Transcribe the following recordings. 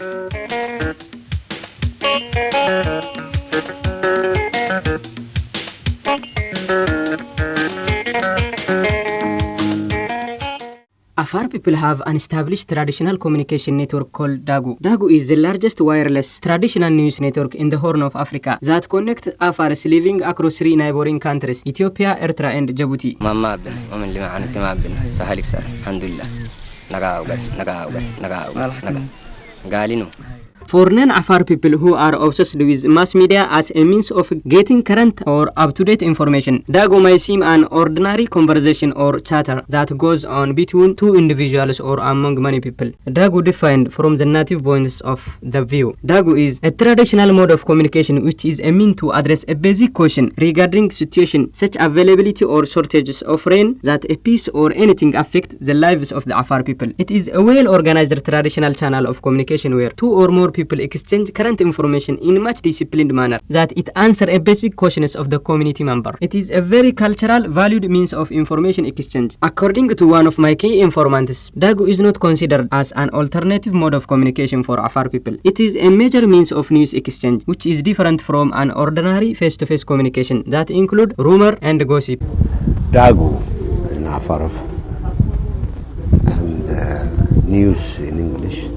Afar people have an established traditional communication network called dagu. Dagu is the largest wireless traditional news network in the Horn of Africa that connects Afars living across 3 neighboring countries, Ethiopia, Eritrea, and Djibouti. Mama bin, ومن اللي معنا تمام bin, سهلك سهل, الحمد لله. نقا قالينو. For non-Afar people who are obsessed with mass media as a means of getting current or up-to-date information, dagu may seem an ordinary conversation or chatter that goes on between two individuals or among many people. Dagu defined from the native points of the view. Dagu is a traditional mode of communication which is a mean to address a basic question regarding situation such availability or shortages of rain that a piece or anything affect the lives of the Afar people. It is a well-organized traditional channel of communication where two or more people exchange current information in a much disciplined manner that it answer a basic questions of the community member. It is a very cultural valued means of information exchange. According to one of my key informants, dagu is not considered as an alternative mode of communication for Afar people. It is a major means of news exchange which is different from an ordinary face-to-face communication that include rumor and gossip. Dagu in Afar and news in English,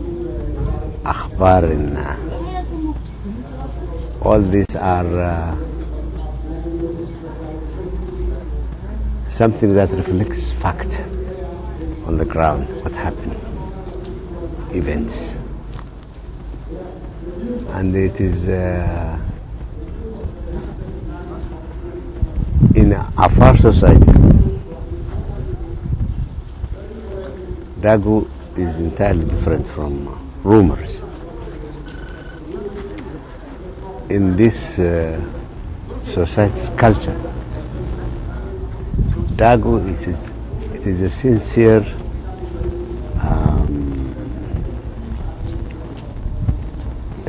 afar in all these are something that reflects fact on the ground, what happened, events, and it is in Afar society. Dagu is entirely different from rumors. In this society's culture, dagu is a sincere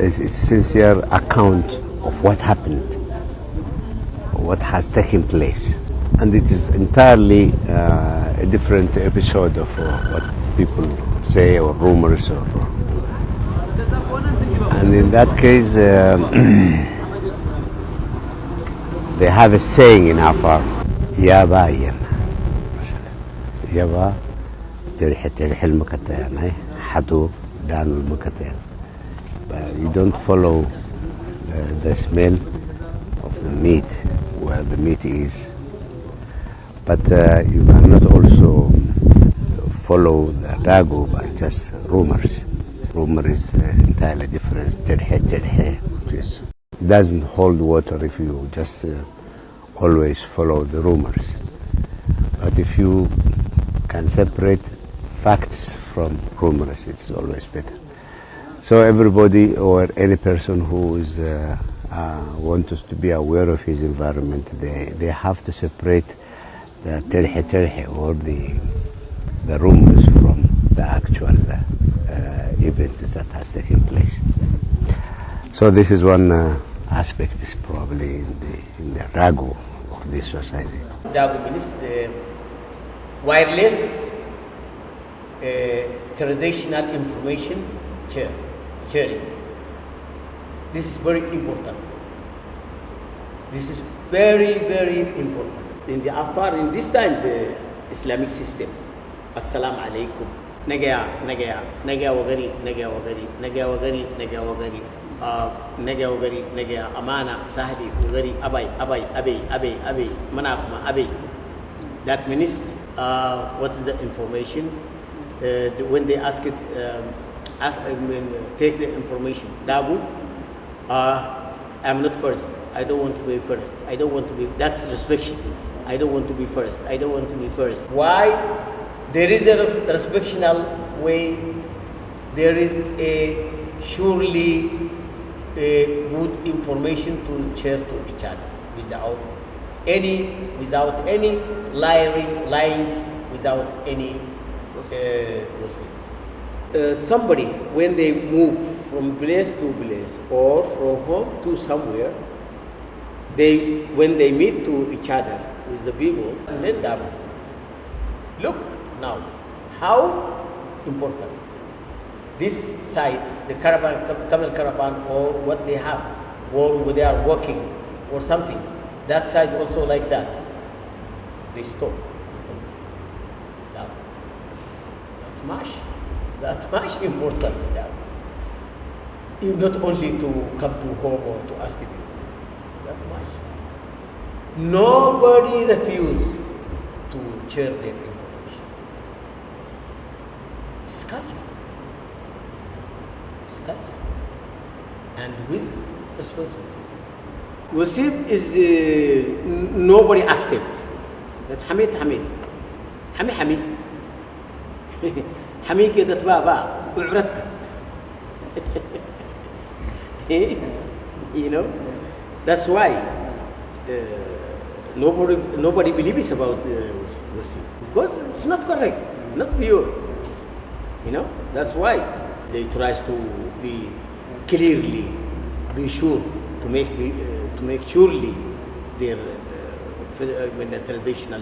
sincere account of what happened, what has taken place, and it is entirely a different episode of what people say or rumors or. And in that case, they have a saying in Afar, Yaba yen. Yaba, terih al-makatayan, hadu dan al-makatayan. You don't follow the smell of the meat, where the meat is. But you cannot also follow the dagu by just rumors. Rumor is entirely different. It doesn't hold water if you just always follow the rumors. But if you can separate facts from rumors, it's always better. So everybody or any person who is wants us to be aware of his environment, they have to separate the terhe or the rumors from the actual events that has taken place. So this is one aspect is probably in the dagu of this society. Dagu means the wireless traditional information sharing. This is very important. This is very, very important. In the Afar, in this time, the Islamic system, Assalamu alaikum. Nagaya wagari, amana, sahli, wagari, abai, manakuma, abai. That means, what is the information? When they ask it, take the information. Dagu, I'm not first. I don't want to be first. I don't want to be, that's restriction. I don't want to be first. I don't want to be first. Why? There is a respectional way. There is a surely a good information to share to each other without any lying, without any somebody when they move from place to place or from home to somewhere, when they meet to each other with the people, and then dagu. Look now how important this side the caravan, camel caravan, or what they have, or where they are working, or something. That side also like that. They stop. That's much. That's much important now. Not only to come to home or to ask it. That much. Nobody refused to share their information. It's culture. It's culture. And with responsibility. Wasib is nobody accept. That Hamid. Hamid كده تبابا بعرت. You know, that's why nobody believes about Wasib because it's not correct, not pure. You know, that's why they tries to be clearly, be sure to make surely their traditional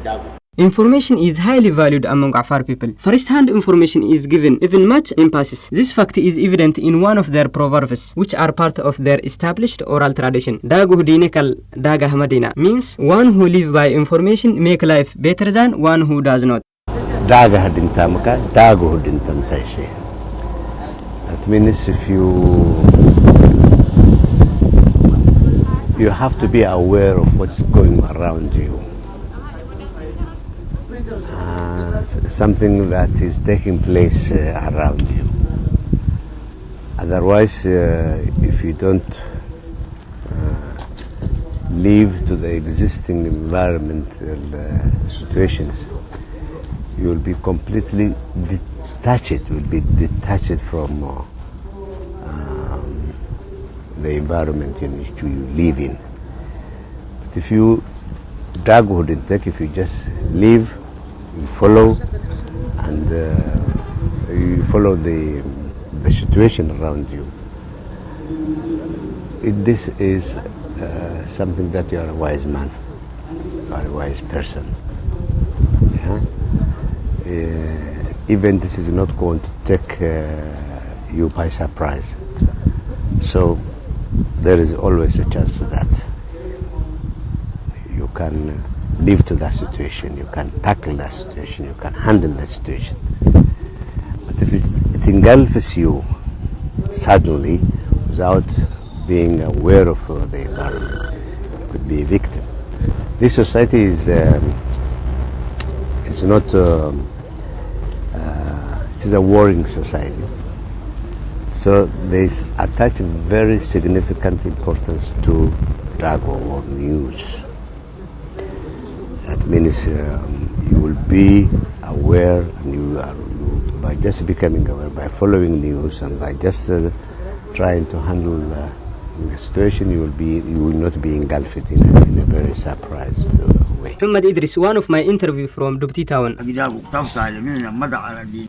dagu. Information is highly valued among Afar people. First-hand information is given even much emphasis. This fact is evident in one of their proverbs, which are part of their established oral tradition. Dagu dinekal dagah madina means one who live by information make life better than one who does not. Dagah dintamaka, dagu dintantashi. That means if you have to be aware of what's going around you. Something that is taking place around you. Otherwise, if you don't live to the existing environmental situations, you will be completely detached. Will be detached from the environment in which you live in. But if you if you just live, you follow, and you follow the situation around you. This is something that you are a wise man, you are a wise person. Yeah? Even this is not going to take you by surprise. So there is always a chance that you can live to that situation, you can tackle that situation, you can handle that situation. But if it engulfs you suddenly without being aware of the environment, you could be a victim. This society is it's not it is a warring society. So they attach very significant importance to dagu or news. That means you will be aware, and by just becoming aware, by following news, and by just trying to handle the situation, you will not be engulfed in a very surprised way. Muhammad Idris, one of my interview from Dubti town.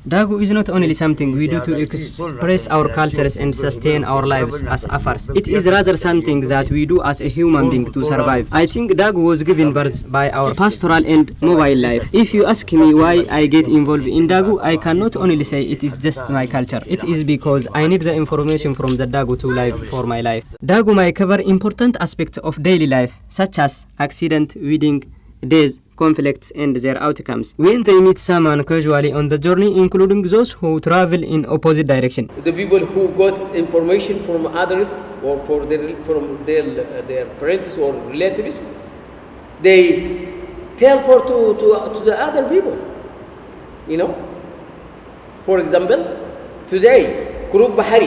Dagu is not only something we do to express our cultures and sustain our lives as Afars. It is rather something that we do as a human being to survive. I think Dagu was given birth by our pastoral and mobile life. If you ask me why I get involved in Dagu, I cannot only say it is just my culture. It is because I need the information from the Dagu to live for my life. Dagu may cover important aspects of daily life, such as accident, wedding, days, conflicts, and their outcomes. When they meet someone casually on the journey, including those who travel in opposite direction. The people who got information from others or from their parents or relatives, they tell to the other people. You know, for example, today Kurub Bahari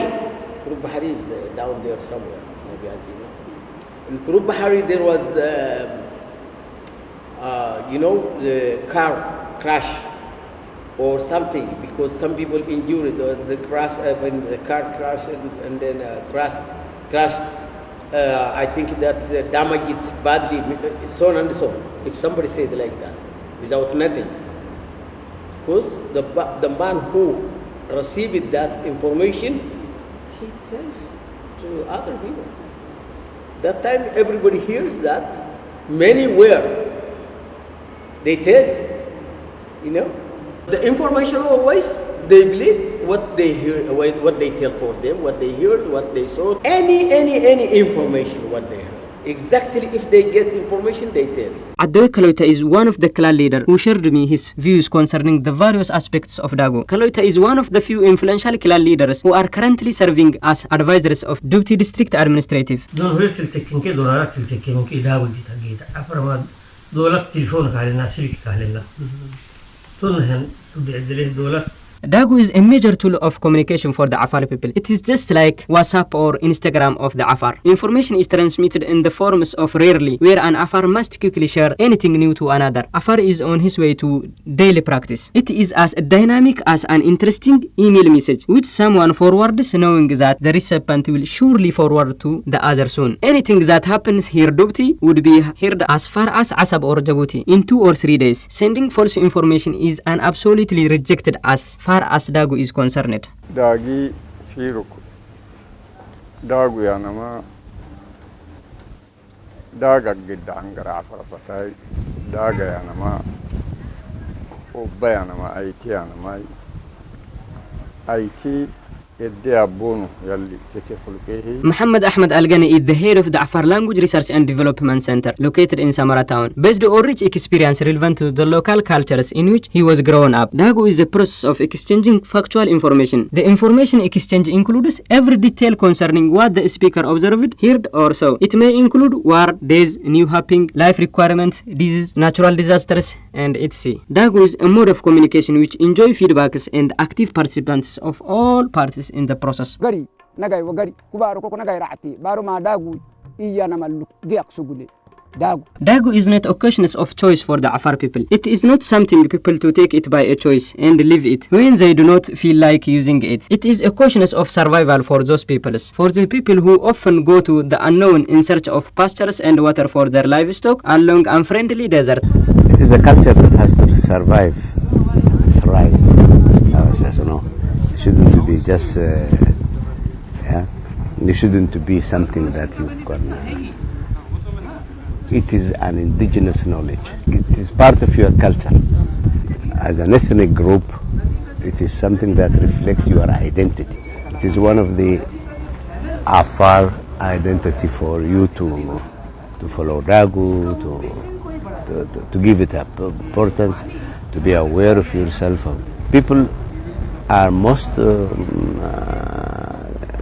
is down there somewhere, maybe as you know. In Kurub Bahari there was the car crash or something, because some people injured the crash when the car crashed and then crash. I think that damaged it badly, so on and so on. If somebody said like that, without nothing, because the man who received that information, he tells to other people. That time everybody hears that. Many were. They tell, you know, the information always they believe what they hear, what they tell for them, what they heard, what they saw, any information, what they heard. Exactly, if they get information, they tell. Adoy Kaloita is one of the clan leader who shared me his views concerning the various aspects of Dagu. Kaloita is one of the few influential clan leaders who are currently serving as advisors of Deputy District Administrative. Dagu is a major tool of communication for the Afar people. It is just like WhatsApp or Instagram of the Afar. Information is transmitted in the forms of rarely, where an Afar must quickly share anything new to another. Afar is on his way to daily practice. It is as dynamic as an interesting email message, which someone forwards knowing that the recipient will surely forward to the other soon. Anything that happens here Dubti would be heard as far as Asab or Djibouti in 2 or 3 days. Sending false information is an absolutely rejected as far as Dagu is concerned. Dagi firuk Dagu ya nama daga gidda angara afar fatai daga ya nama obba ya nama aiti ya nama aiti Muhammad Ahmed Al-Ghani is the head of the Afar Language Research and Development Center located in Samara town. Based on rich experience relevant to the local cultures in which he was grown up, Dagu is the process of exchanging factual information. The information exchange includes every detail concerning what the speaker observed, heard or saw. It may include war, days, new happening, life requirements, disease, natural disasters, and etc. Dagu is a mode of communication which enjoy feedbacks and active participants of all parties in the process. Dagu is not occasions of choice for the Afar people. It is not something people to take it by a choice and leave it when they do not feel like using it. It is occasions of survival for those peoples. For the people who often go to the unknown in search of pastures and water for their livestock along unfriendly desert. It is a culture that has to survive, thrive. It shouldn't be just, it shouldn't be something that you can. It is an indigenous knowledge. It is part of your culture. As an ethnic group, it is something that reflects your identity. It is one of the Afar identity for you to follow Dagu, to give it importance, to be aware of yourself. People are most,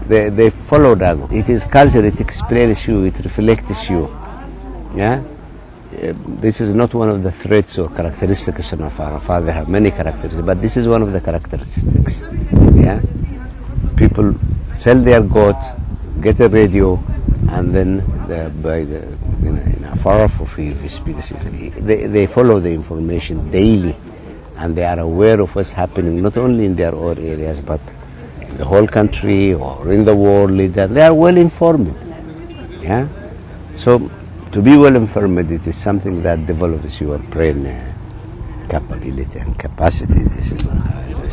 they follow Dagu. It is culture, it explains you, it reflects you. Yeah, this is not one of the traits or characteristics of Afar. They have many characteristics, but this is one of the characteristics. Yeah, people sell their goat, get a radio, and then in Afar for species, they follow the information daily, and they are aware of what's happening not only in their own areas but in the whole country or in the world. They are well informed. Yeah, so. To be well informed, it is something that develops your brain capability and capacity. This is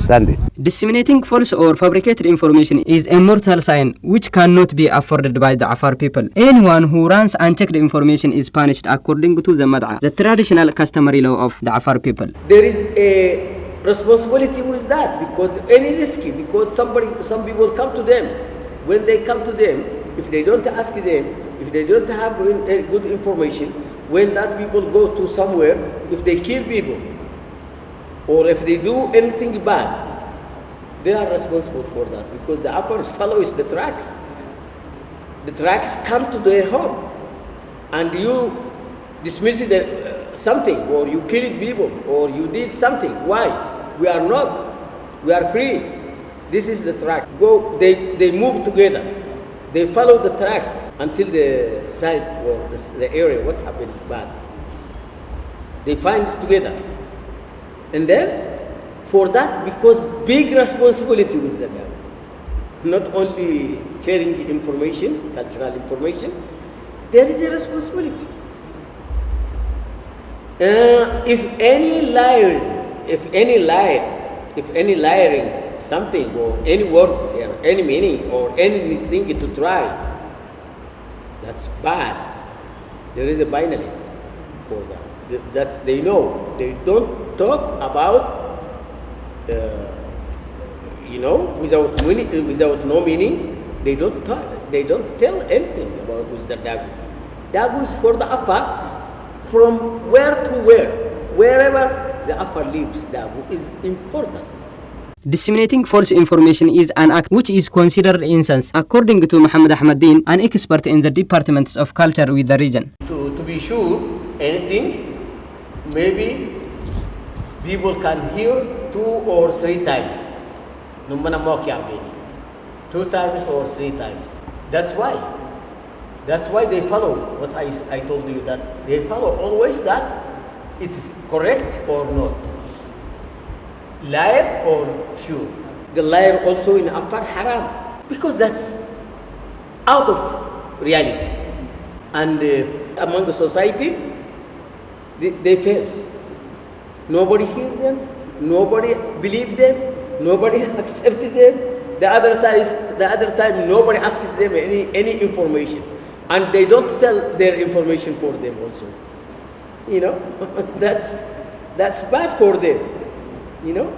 understand it. Disseminating false or fabricated information is a mortal sin which cannot be afforded by the Afar people. Anyone who runs unchecked information is punished according to the Mad'a, the traditional customary law of the Afar people. There is a responsibility with that because any risky, because some people come to them. When they come to them, if they don't ask them, if they don't have good information, when that people go to somewhere, if they kill people, or if they do anything bad, they are responsible for that because the Afars follows the tracks. The tracks come to their home, and you dismiss something, or you killed people, or you did something. Why? We are not. We are free. This is the track. Go. They move together. They follow the tracks until the site or the area, what happened is bad. They find it together. And then, for that, because big responsibility with them, not only sharing information, cultural information, there is a responsibility. If any liar, something or any words or any meaning or anything to try, that's bad. There is a penalty for that. That's they know. They don't talk about you know, without no meaning. They don't tell anything about who's the dagu. Dagu is for the afar, from where to where, wherever the afar lives. Dagu is important. Disseminating false information is an act which is considered incense, according to Muhammad Ahmaddin, an expert in the departments of culture with the region. To be sure, anything, maybe people can hear 2 or 3 times. Numana mokyabeni. 2 times or 3 times. That's why they follow what I told you, that they follow always that it's correct or not. Liar or sure. The liar also in afar haram, because that's out of reality. And among the society, they fail. Nobody hears them, nobody believes them, nobody accepts them. The other time nobody asks them any information, and they don't tell their information for them also. You know, that's bad for them. You know,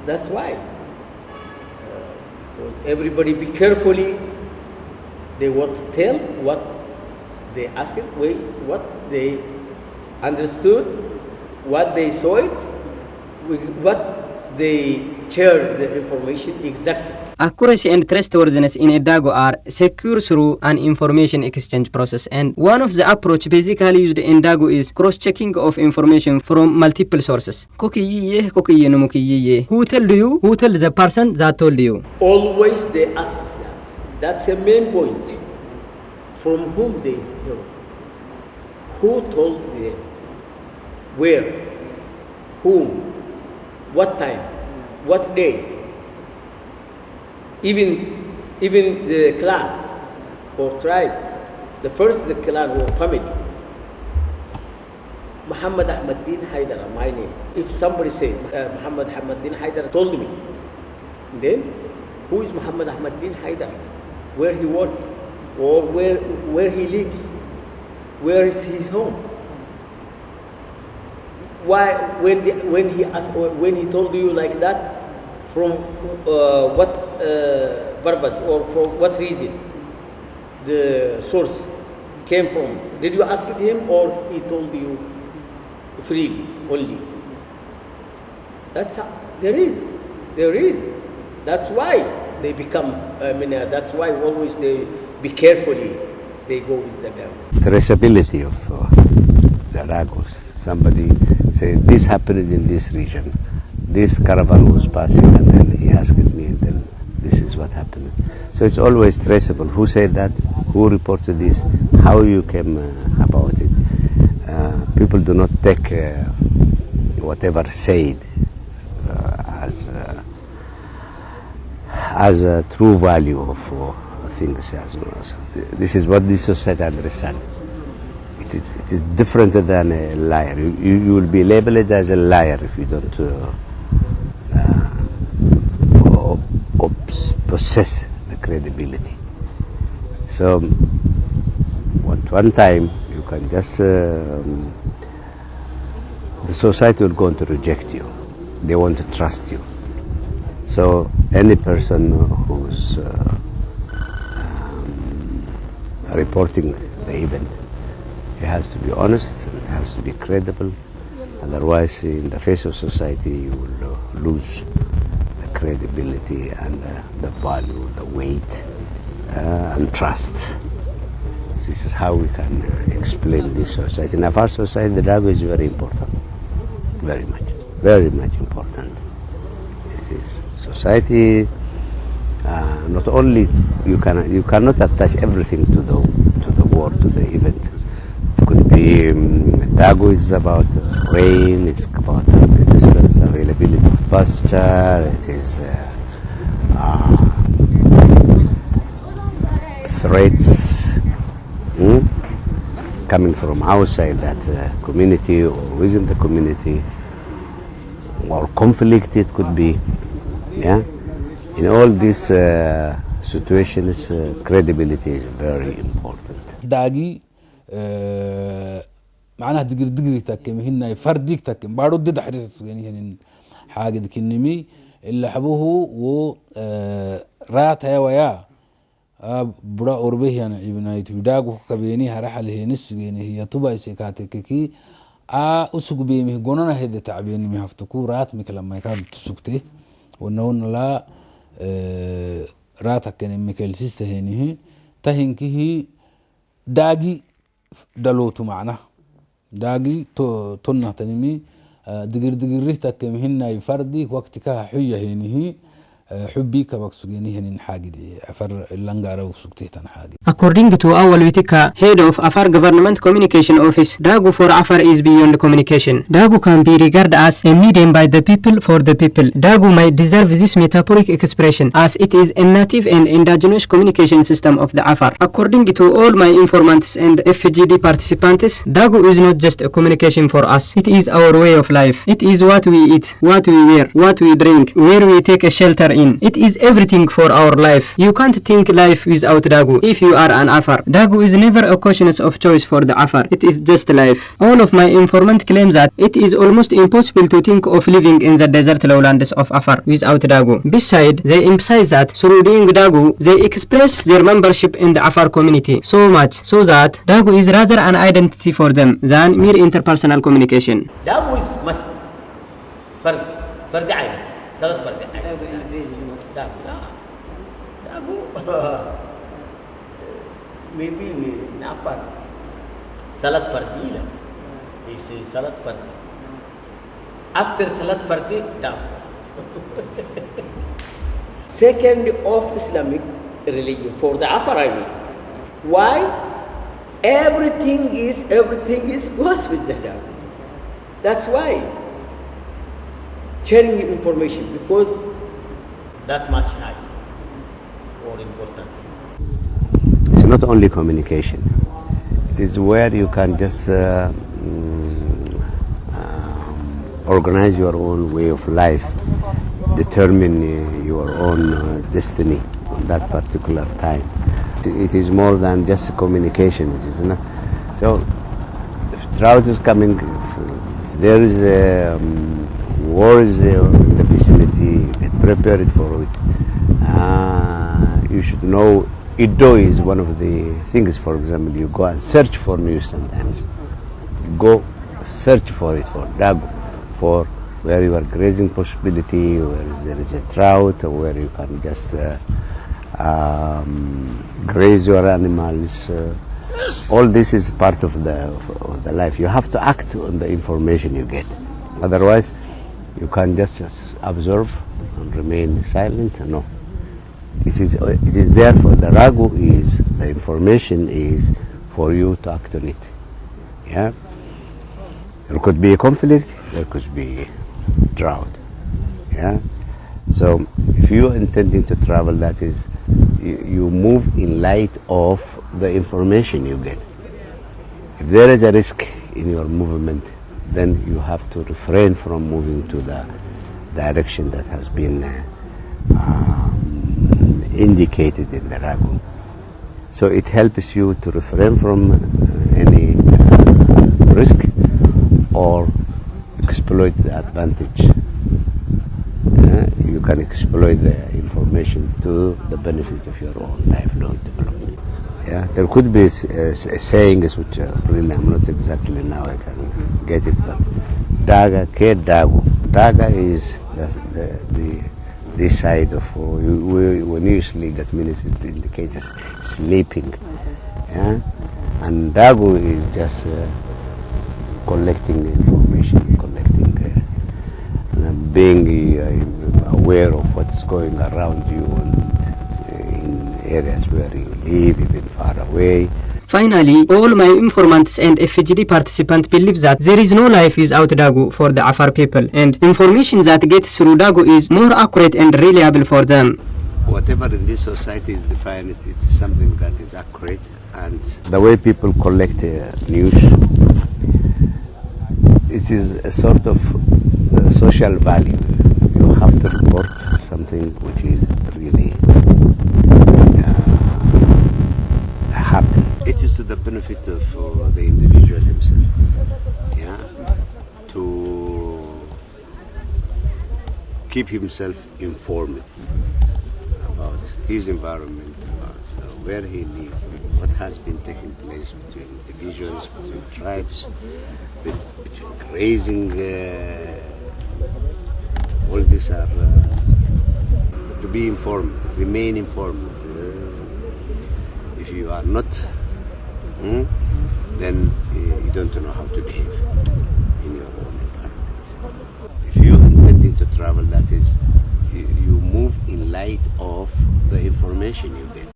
that's why. Because everybody be carefully. They want to tell what they asked, what they understood, what they saw it, what they shared the information exactly. Accuracy and trustworthiness in a dagu are secure through an information exchange process, and one of the approach basically used in dagu is cross-checking of information from multiple sources. Who tell you? Who tell the person that told you? Always they ask that. That's the main point. From whom they hear? Who told them? Where? Whom? What time? What day? Even the clan or tribe, the clan or family. Muhammad Ahmaddin Haidar, my name. If somebody said Muhammad Ahmaddin Haidar told me, then who is Muhammad Ahmaddin Haidar? Where he works, or where he lives, where is his home? Why when he told you like that? From what purpose or for what reason the source came from? Did you ask him, or he told you freely only? That's how, there is. That's why they become. That's why always they be carefully. They go with the devil. Traceability of the dagus. Somebody say this happened in this region. This caravan was passing, and then he asked me, and then this is what happened. So it's always traceable. Who said that? Who reported this? How you came about it? People do not take whatever said as a true value of things. This is what this society understands. It is different than a liar. You will be labeled as a liar if you don't possess the credibility. So one time you can just the society will going to reject you. They want to trust you. So any person who's reporting the event, he has to be honest, it has to be credible. Otherwise, in the face of society, you will lose the credibility and the value, the weight, and trust. This is how we can explain this society. In our society, the dagu is very important, very much important. It is society. Not only you cannot attach everything to the war, to the event. It could be dagu is about rain, it's about resistance, availability of pasture, it is threats coming from outside that community or within the community, or conflict it could be. Yeah, in all these situations, credibility is very important. Dagi معناها دقيق تاكم هنا فرديك تاكم بارو دد حريص يعني هن حاجة كنمي اللي حبوه و رات هيا ويا برا أوربه يعني ابنايت بداغو كبيني هرحل هي نسجيني هي طبع سكاتككي أسوق بيمه جوننا هذا تعبيني مهفتكو رات مكلم يكاد تسوقته ونون لا راتك كان مكال سيسته هنيه تهنكه داغي دلوتو معنا داغي تونه تنمي دقر تكمهن يفردي وقت كها حية هنيه حبي كبكسوجيني هنين حاجة أفر اللانجارة وسكتيه تنحاجة. According to our Witika, head of Afar Government Communication Office, dagu for Afar is beyond communication. Dagu can be regarded as a medium by the people for the people. Dagu might deserve this metaphoric expression as it is a native and indigenous communication system of the Afar. According to all my informants and FGD participants, dagu is not just a communication for us. It is our way of life. It is what we eat, what we wear, what we drink, where we take a shelter in. It is everything for our life. You can't think life without dagu if you are an Afar. Dagu is never a question of choice for the Afar. It is just life. All of my informant claim that it is almost impossible to think of living in the desert lowlands of Afar without dagu. Besides, they emphasize that through doing dagu, they express their membership in the Afar community so much so that dagu is rather an identity for them than mere interpersonal communication. Dagu is must. فرد عينك. ثلاث فرد عينك. dagu maybe in Afar salat fardila they say salat fardi after salat fardi dagu second of Islamic religion for the Afar I mean why everything is goes with the dagu that's why sharing information because that much high or important. It's not only communication. It is where you can just organize your own way of life, determine your own destiny on that particular time. It is more than just communication. It is not. So, if drought is coming, if there is wars in the vicinity, get prepared for it. You should know Iddo is one of the things, for example, you go and search for news sometimes. You go search for it, for dagu, for where you are grazing possibility, where there is a drought, or where you can just graze your animals. All this is part of the life. You have to act on the information you get. Otherwise, you can just observe and remain silent. No. It is there for the dagu is the information is for you to act on it. Yeah. There could be a conflict. There could be drought. Yeah. So if you are intending to travel, that is, you move in light of the information you get. If there is a risk in your movement, then you have to refrain from moving to the direction that has been indicated in the dagu. So it helps you to refrain from any risk or exploit the advantage. You can exploit the information to the benefit of your own lifelong development. Yeah, there could be sayings which really I'm not exactly now I can get it, but daga ke dagu. Daga is the side of when you sleep, that means it indicates sleeping. Yeah, and dagu is just collecting information, being aware of what's going around you and in areas where you live, even far away. Finally, all my informants and FGD participants believe that there is no life without dagu for the Afar people, and information that gets through dagu is more accurate and reliable for them. Whatever in this society is defined, it is something that is accurate, and the way people collect news, it is a sort of social value. You have to report something which is really happening. It is to the benefit of the individual himself, yeah, to keep himself informed about his environment, about where he lives, what has been taking place between individuals, between tribes, between grazing. All these are to be informed, remain informed. If you are not, then you don't know how to behave in your own environment. If you are intending to travel, that is, you move in light of the information you get.